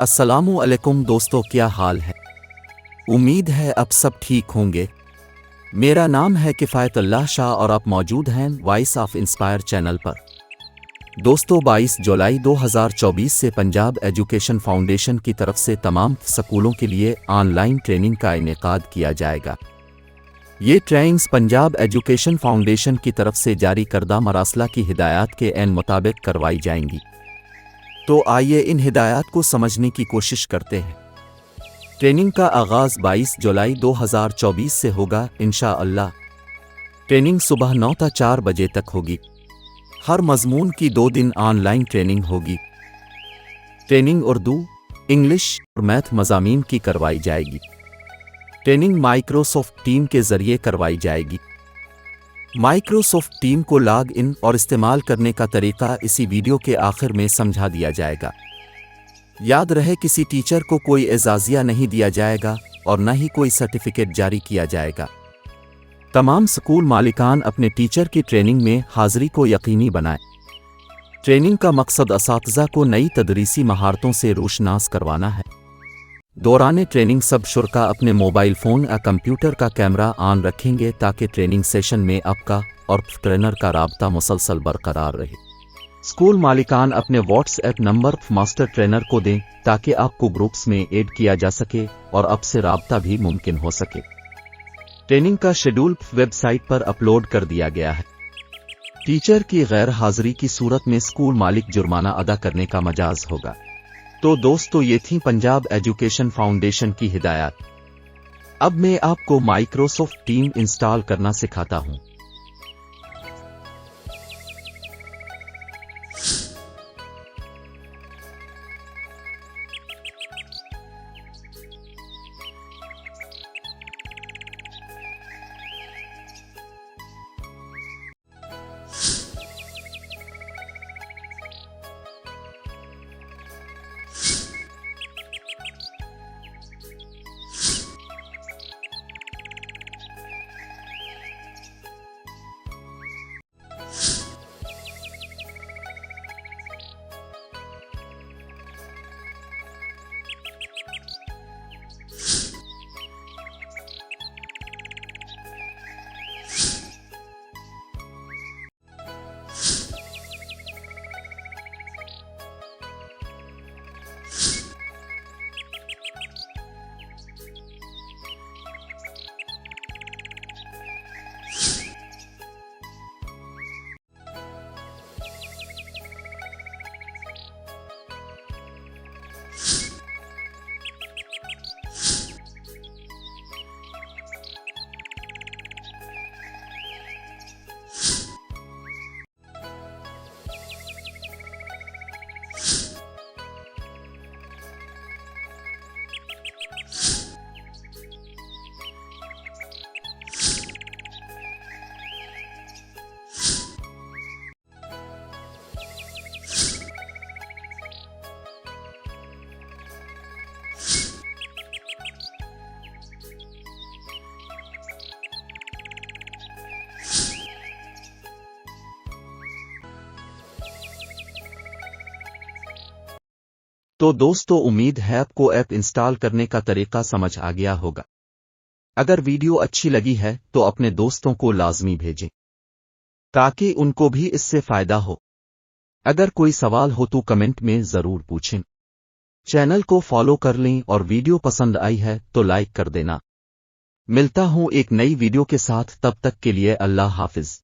السلام علیکم دوستو، کیا حال ہے؟ امید ہے اب سب ٹھیک ہوں گے۔ میرا نام ہے کفایت اللہ شاہ اور آپ موجود ہیں وائس آف انسپائر چینل پر۔ دوستو، 22 جولائی 2024 سے پنجاب ایجوکیشن فاؤنڈیشن کی طرف سے تمام سکولوں کے لیے آن لائن ٹریننگ کا انعقاد کیا جائے گا۔ یہ ٹریننگز پنجاب ایجوکیشن فاؤنڈیشن کی طرف سے جاری کردہ مراسلہ کی ہدایات کے عین مطابق کروائی جائیں گی۔ تو آئیے ان ہدایات کو سمجھنے کی کوشش کرتے ہیں۔ ٹریننگ کا آغاز 22 جولائی 2024 سے ہوگا انشاءاللہ۔ ٹریننگ صبح 9 تا 4 بجے تک ہوگی۔ ہر مضمون کی 2 دن آن لائن ٹریننگ ہوگی۔ ٹریننگ اردو، انگلش اور میتھ مضامین کی کروائی جائے گی۔ ٹریننگ مائکروسافٹ ٹیم کے ذریعے کروائی جائے گی۔ مائکروسافٹ ٹیم کو لاگ ان اور استعمال کرنے کا طریقہ اسی ویڈیو کے آخر میں سمجھا دیا جائے گا۔ یاد رہے، کسی ٹیچر کو کوئی اعزازیہ نہیں دیا جائے گا اور نہ ہی کوئی سرٹیفکیٹ جاری کیا جائے گا۔ تمام سکول مالکان اپنے ٹیچر کی ٹریننگ میں حاضری کو یقینی بنائیں۔ ٹریننگ کا مقصد اساتذہ کو نئی تدریسی مہارتوں سے روشناس کروانا ہے۔ دوران ٹریننگ سب شرکا اپنے موبائل فون یا کمپیوٹر کا کیمرہ آن رکھیں گے تاکہ ٹریننگ سیشن میں آپ کا اور ٹرینر کا رابطہ مسلسل برقرار رہے۔ اسکول مالکان اپنے what's app number master trainer کو دیں تاکہ آپ کو گروپس میں ایڈ کیا جا سکے اور آپ سے رابطہ بھی ممکن ہو سکے۔ ٹریننگ کا شیڈول ویب سائٹ پر اپلوڈ کر دیا گیا ہے۔ ٹیچر کی غیر حاضری کی صورت میں اسکول مالک جرمانہ ادا کرنے کا مجاز ہوگا۔ تو دوستو، یہ تھیں پنجاب ایجوکیشن فاؤنڈیشن کی ہدایات۔ اب میں آپ کو مائکروسافٹ ٹیم انسٹال کرنا سکھاتا ہوں۔ تو دوستو، امید ہے آپ کو ایپ انسٹال کرنے کا طریقہ سمجھ آ گیا ہوگا۔ اگر ویڈیو اچھی لگی ہے تو اپنے دوستوں کو لازمی بھیجیں تاکہ ان کو بھی اس سے فائدہ ہو۔ اگر کوئی سوال ہو تو کمنٹ میں ضرور پوچھیں۔ چینل کو فالو کر لیں اور ویڈیو پسند آئی ہے تو لائک کر دینا۔ ملتا ہوں ایک نئی ویڈیو کے ساتھ، تب تک کے لیے اللہ حافظ۔